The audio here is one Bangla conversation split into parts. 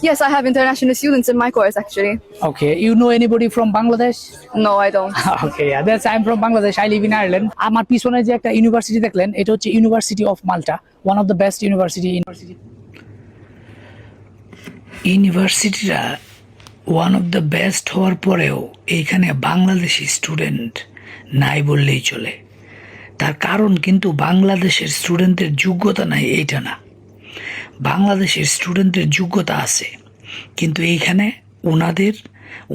Yes, I have international students in my course actually. Okay, you know anybody from Bangladesh? No, I don't. Okay, yeah, that's I'm from Bangladesh. I live in Ireland. আমার পিছনে যে একটা ইউনিভার্সিটি দেখলেন, এটা হচ্ছে university of Malta, one of the best ইউনিভার্সিটিটা ওয়ান অফ দ্য বেস্ট হওয়ার পরেও এইখানে বাংলাদেশি স্টুডেন্ট নাই বললেই চলে। তার কারণ কিন্তু বাংলাদেশের স্টুডেন্টদের যোগ্যতা নাই এইটা না, বাংলাদেশের স্টুডেন্টদের যোগ্যতা আছে, কিন্তু এইখানে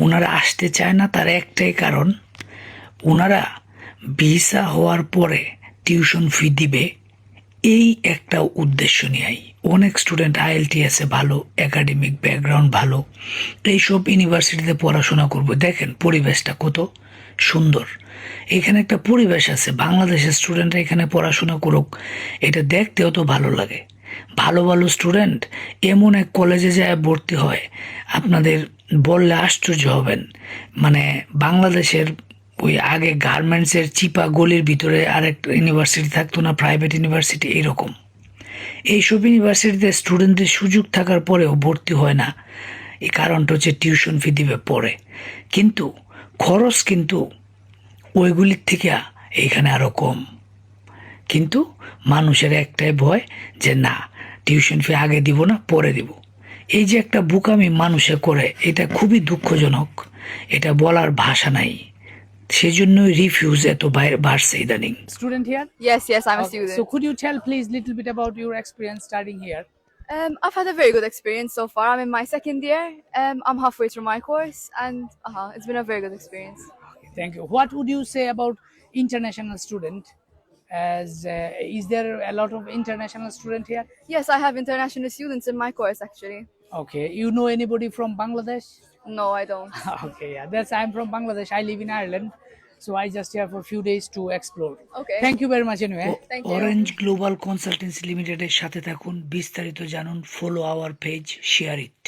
ওনারা আসতে চায় না। তার একটাই কারণ, ওনারা ভিসা হওয়ার পরে টিউশন ফি দিবে, এই একটা উদ্দেশ্য নিয়েই অনেক স্টুডেন্ট আইএলটিএসে ভালো, একাডেমিক ব্যাকগ্রাউন্ড ভালো, এইসব ইউনিভার্সিটিতে পড়াশোনা করবো। দেখেন পরিবেশটা কত সুন্দর, এখানে একটা পরিবেশ আছে, বাংলাদেশের স্টুডেন্টরা এখানে পড়াশোনা করুক, এটা দেখতেও তো ভালো লাগে। ভালো ভালো স্টুডেন্ট এমন এক কলেজে যায় ভর্তি হয়, আপনাদের বললে আশ্চর্য হবেন। মানে বাংলাদেশের ওই আগে গার্মেন্টসের চিপা গলির ভিতরে আরেক ইউনিভার্সিটি থাকতো না, প্রাইভেট ইউনিভার্সিটি, এইরকম। এইসব ইউনিভার্সিটিতে স্টুডেন্টদের সুযোগ থাকার পরেও ভর্তি হয় না, এই কারণটা হচ্ছে টিউশন ফি দিবে পরে, কিন্তু খরচ কিন্তু ওইগুলির থেকে এইখানে আরও কম। কিন্তু মানুষের একটাই ভয় যে না, টিউশন ফি আগে দিব না, পরে দিব। এই যে একটা বোকামি মানুষে করে, এটা খুবই দুঃখজনক, এটা বলার ভাষা নাই। সেজন্যই রিফিউজ এত বাড়ছে ইদানিং। Student here? Yes, I'm a student. So could you tell please little bit about your experience studying here? I've had a very good experience so far. I'm in my second year. I'm halfway through my course, and it's been a very good experience. Thank you. What would you say about international student? As is there a lot of international student here? Yes, I have international students in my course actually. Okay, you know anybody from Bangladesh? No, I don't. Okay, yeah, that's I'm from Bangladesh. I live in Ireland, so I just here for a few days to explore. Okay. Thank you very much anyway. Thank you. Orange global consultancy লিমিটেডের সাথে থাকুন, বিস্তারিত জানুন, follow our page, share it.